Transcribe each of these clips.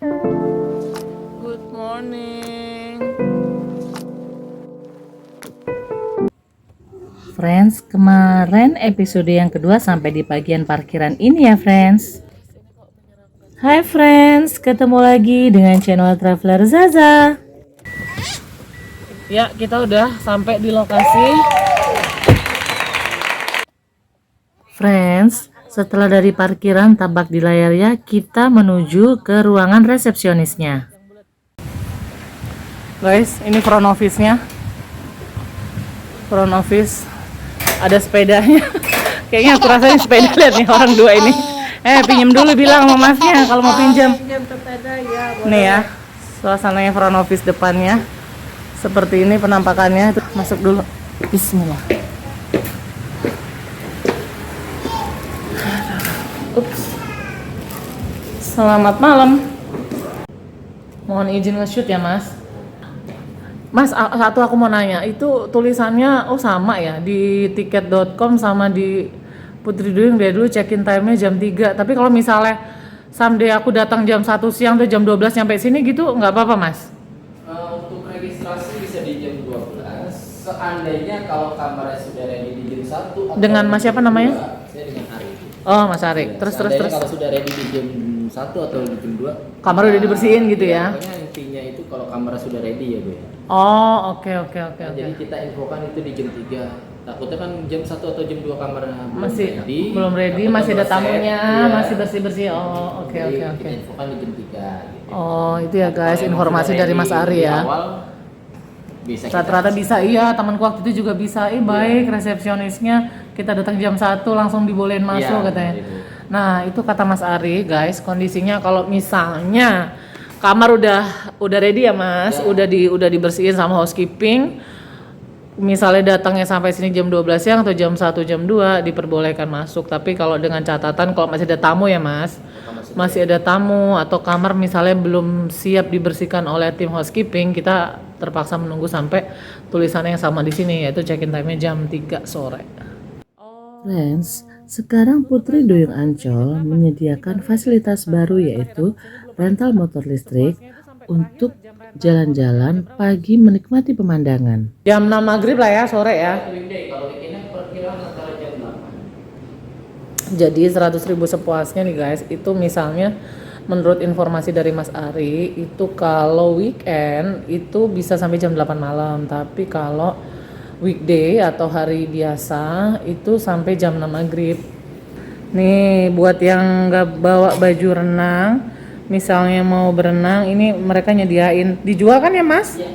Good morning. Friends, kemarin episode yang kedua sampai di bagian parkiran ini ya friends. Hai friends, ketemu lagi dengan channel Traveler Zaza. Ya, kita udah sampai di lokasi. Friends, setelah dari parkiran tampak di layar ya, kita menuju ke ruangan resepsionisnya. Guys, ini front office-nya. Front office. Ada sepedanya. Kayaknya aku rasain sepeda, lihat nih orang dua ini. Pinjem dulu bilang sama masnya kalau mau pinjam. Nih ya, suasananya front office depannya. Seperti ini penampakannya. Tuh, masuk dulu. Bismillah. Ups. Selamat malam. Mohon izin nge-shoot ya mas. Mas, satu aku mau nanya, itu tulisannya sama ya di tiket.com sama di Putri Duyung. Dia dulu check-in time-nya jam 3. Tapi kalau misalnya someday aku datang jam 1 siang atau jam 12 sampai sini gitu nggak apa-apa mas? Untuk registrasi bisa di jam 12. Seandainya kalau kamarnya sudah ready di jam 1 Dengan mas siapa namanya? 2, saya dengan Ari. Oh mas Ari. Terus. Kalau sudah ready di jam 1 atau di jam 2 Kamar udah dibersihin gitu ya? Pokoknya intinya itu kalau kamar sudah ready ya Bu ya. Oh oke. Jadi kita infokan itu di jam 3. Takutnya kan jam 1 atau jam 2 kamarnya belum ready, masih ada tamunya, masih bersih. Oh oke. Kita infokan di jam 3 gitu. Oh itu ya guys, informasi dari Mas Ari ya. Rata-rata bisa, iya temanku waktu itu juga bisa. Baik, resepsionisnya kita datang jam 1 langsung dibolehin masuk katanya. Gitu. Nah itu kata Mas Ari guys, kondisinya kalau misalnya kamar udah ready ya mas, udah dibersihin sama housekeeping. Misalnya datangnya sampai sini jam 12 siang atau jam 1 jam 2 diperbolehkan masuk. Tapi kalau dengan catatan kalau masih ada tamu ya mas, masih ada tamu atau kamar misalnya belum siap dibersihkan oleh tim housekeeping, kita terpaksa menunggu sampai tulisannya yang sama di sini, yaitu check-in time-nya jam 3 sore. Friends, sekarang Putri Duyung Ancol menyediakan fasilitas baru yaitu rental motor listrik untuk jalan-jalan pagi menikmati pemandangan. Jam 6 maghrib lah ya, sore ya. Kalau weekend perkiraan antara jam 8. Jadi 100.000 sepuasnya nih guys. Itu misalnya menurut informasi dari Mas Ari, itu kalau weekend itu bisa sampai jam 8 malam. Tapi kalau weekday atau hari biasa itu sampai jam 6 maghrib. Nih buat yang nggak bawa baju renang, misalnya mau berenang, ini mereka nyediain. Dijual kan ya mas? Ya.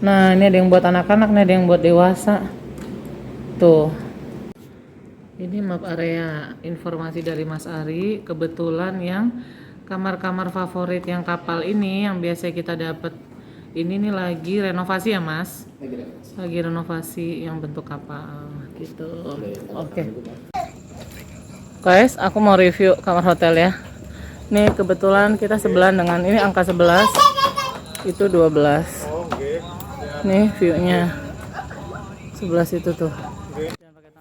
Nah ini ada yang buat anak-anak, ini ada yang buat dewasa. Tuh. Ini map area informasi dari Mas Ari. Kebetulan yang kamar-kamar favorit yang kapal ini yang biasa kita dapat ini nih lagi renovasi ya mas? Lagi renovasi yang bentuk kapal gitu. Oke. Guys, aku mau review kamar hotel ya. Nih kebetulan kita sebelahan dengan ini angka 11, itu 12. Nih view-nya 11 itu tuh.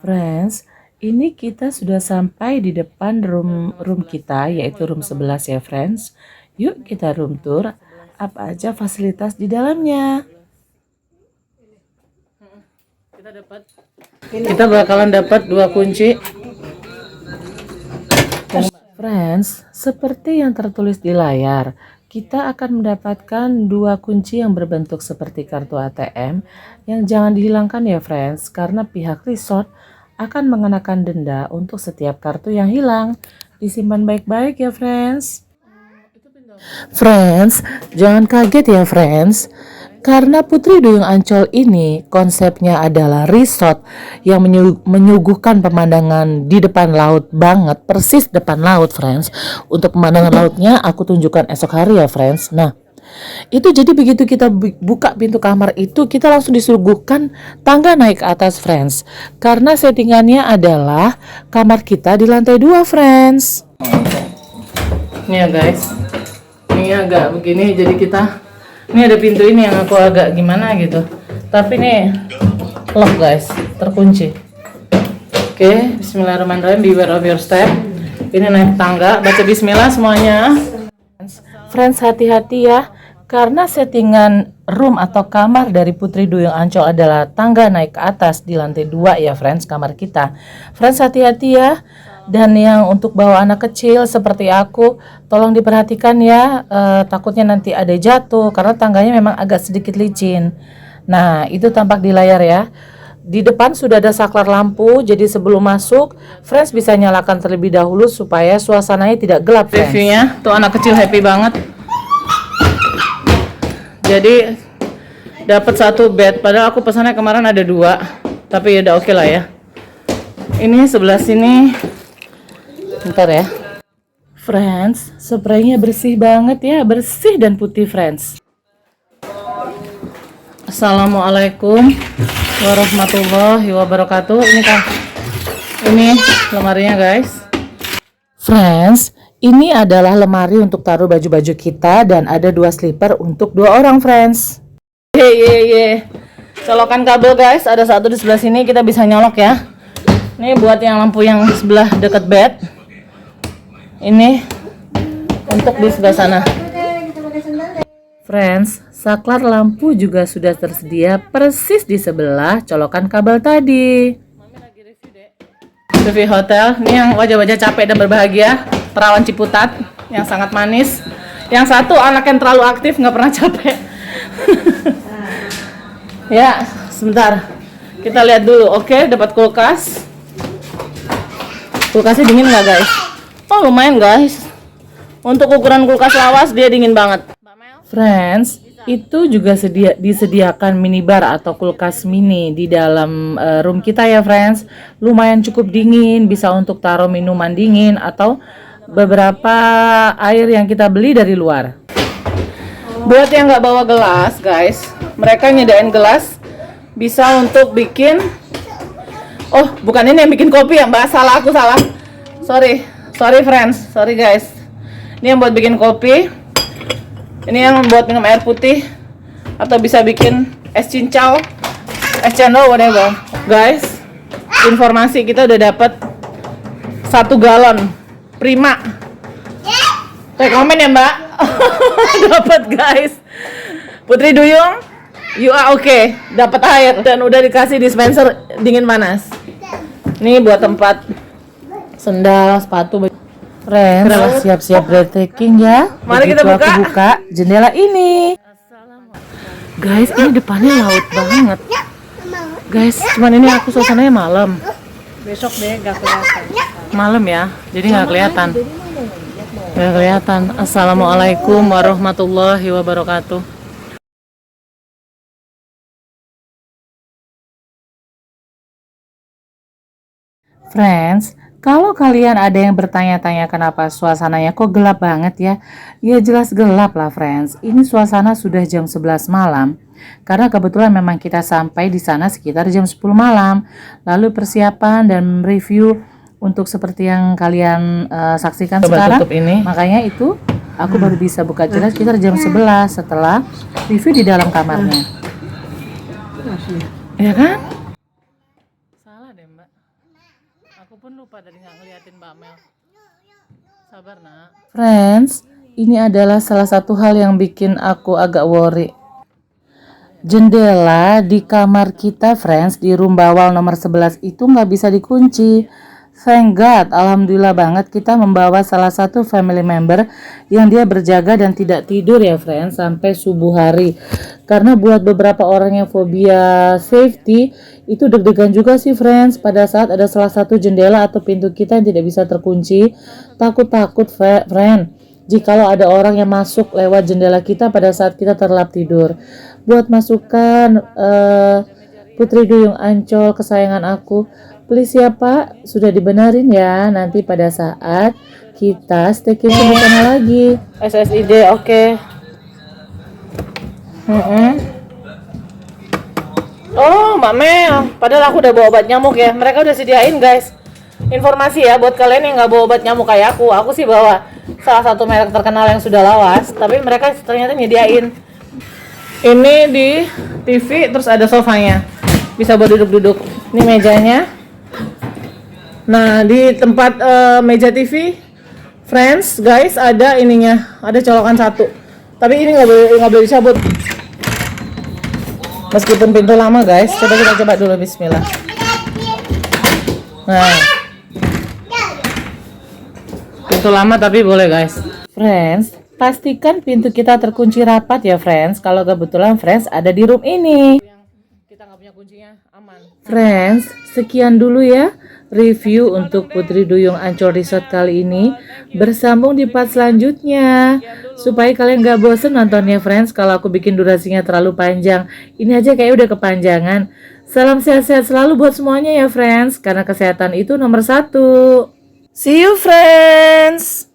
Friends, ini kita sudah sampai di depan room kita yaitu room 11 ya friends. Yuk kita room tour apa aja fasilitas di dalamnya. Kita bakalan dapat 2 kunci. Friends, seperti yang tertulis di layar, kita akan mendapatkan 2 kunci yang berbentuk seperti kartu ATM yang jangan dihilangkan ya friends, karena pihak resort akan mengenakan denda untuk setiap kartu yang hilang. Disimpan baik-baik ya friends. Friends, jangan kaget ya friends. Karena Putri Duyung Ancol ini konsepnya adalah resort yang menyuguhkan pemandangan di depan laut banget, persis depan laut friends. Untuk pemandangan lautnya aku tunjukkan esok hari ya friends. Nah itu jadi begitu kita buka pintu kamar itu kita langsung disuguhkan tangga naik ke atas friends. Karena settingannya adalah kamar kita di lantai 2 friends. Nih ya guys, ini agak begini jadi kita, ini ada pintu ini yang aku agak gimana gitu, tapi nih lock guys, terkunci. Oke, bismillahirrahmanirrahim, beware of your step. Ini naik tangga, baca bismillah semuanya. Friends, hati-hati ya, karena settingan room atau kamar dari Putri Duyung Ancol adalah tangga naik ke atas di lantai 2 ya friends, kamar kita. Friends, hati-hati ya. Dan yang untuk bawa anak kecil seperti aku, tolong diperhatikan ya, takutnya nanti ada jatuh karena tangganya memang agak sedikit licin. Nah, itu tampak di layar ya. Di depan sudah ada saklar lampu, jadi sebelum masuk, friends bisa nyalakan terlebih dahulu supaya suasananya tidak gelap. Reviewnya, tuh anak kecil happy banget. Jadi dapat satu bed, padahal aku pesannya kemarin ada 2, tapi udah oke lah ya. Ini sebelah sini, bentar ya. Friends, spraynya bersih banget ya, bersih dan putih friends. Assalamualaikum warahmatullahi wabarakatuh. Ini lemarinya guys. Friends, ini adalah lemari untuk taruh baju-baju kita dan ada 2 slipper untuk 2 orang friends. Ye. Colokan kabel guys, ada satu di sebelah sini, kita bisa nyolok ya. Ini buat yang lampu yang sebelah dekat bed. Ini untuk di sebelah sana. Friends, saklar lampu juga sudah tersedia persis di sebelah colokan kabel tadi. Review hotel, ini yang wajah-wajah capek dan berbahagia, perawan Ciputat yang sangat manis. Yang satu anak yang terlalu aktif, nggak pernah capek. Ya, sebentar. Kita lihat dulu. Oke, dapat kulkas. Kulkasnya dingin nggak guys? Oh lumayan guys. Untuk ukuran kulkas lawas dia dingin banget. Friends, itu juga disediakan minibar atau kulkas mini di dalam room kita ya friends. Lumayan cukup dingin, bisa untuk taruh minuman dingin atau beberapa air yang kita beli dari luar. Buat yang nggak bawa gelas guys, mereka nyediain gelas bisa untuk bikin. Oh bukan ini yang bikin kopi ya mbak, aku salah. Sorry friends, sorry guys. Ini yang buat bikin kopi. Ini yang buat minum air putih atau bisa bikin es cincau, es cendol, whatever. Guys, informasi kita udah dapat 1 galon prima. Rekomen ya mbak. Dapat guys. Putri Duyung, you are okay. Dapat air dan udah dikasih dispenser dingin panas. Ini buat tempat sendal, sepatu. Friends, siap-siap breathtaking ya. Mari kita buka. Aku buka jendela ini. Guys, ini depannya laut banget. Guys, cuman ini aku suasananya malam. Besok deh gak kelihatan. Malam ya, jadi nggak kelihatan. Nggak kelihatan. Assalamualaikum warahmatullahi wabarakatuh. Friends, kalau kalian ada yang bertanya-tanya kenapa suasananya kok gelap banget ya? Ya jelas gelap lah friends. Ini suasana sudah jam 11 malam. Karena kebetulan memang kita sampai di sana sekitar jam 10 malam. Lalu persiapan dan review untuk seperti yang kalian saksikan sekarang. Makanya itu aku baru bisa buka jelas sekitar jam 11 setelah review di dalam kamarnya. Ya kan? Salah deh mbak. Aku pun lupa dari nggak ngeliatin Mbak Mel. Sabar nak. Friends, ini adalah salah satu hal yang bikin aku agak worry. Jendela di kamar kita friends di room bawah nomor 11 itu nggak bisa dikunci. Thank God, alhamdulillah banget kita membawa salah satu family member yang dia berjaga dan tidak tidur ya friends sampai subuh hari. Karena buat beberapa orang yang fobia safety itu deg-degan juga sih friends pada saat ada salah satu jendela atau pintu kita yang tidak bisa terkunci. Takut friend jikalau ada orang yang masuk lewat jendela kita pada saat kita terlelap tidur. Buat masukan Putri Duyung Ancol kesayangan aku, please ya Pak, sudah dibenerin ya nanti pada saat kita staycation di sana lagi. SSID oke. Oh Mbak Mel, padahal aku udah bawa obat nyamuk ya. Mereka udah sediain guys. Informasi ya buat kalian yang nggak bawa obat nyamuk kayak aku. Aku sih bawa salah satu merek terkenal yang sudah lawas, tapi mereka ternyata nyediain. Ini di TV terus ada sofanya, bisa buat duduk-duduk. Ini mejanya. Nah di tempat meja TV Friends, guys, ada ininya, ada colokan satu. Tapi ini nggak boleh dicabut. Meskipun pintu lama, guys. Coba kita coba dulu, Bismillah. Nah, pintu lama tapi boleh, guys. Friends, pastikan pintu kita terkunci rapat ya, friends. Kalau kebetulan friends ada di room ini. Kita nggak punya kuncinya, aman. Friends, sekian dulu ya review untuk Putri Duyung Ancol Resort kali ini. Bersambung di part selanjutnya. Supaya kalian gak bosen nontonnya, friends. Kalau aku bikin durasinya terlalu panjang, ini aja kayak udah kepanjangan. Salam sehat-sehat selalu buat semuanya ya, friends. Karena kesehatan itu nomor 1. See you, friends.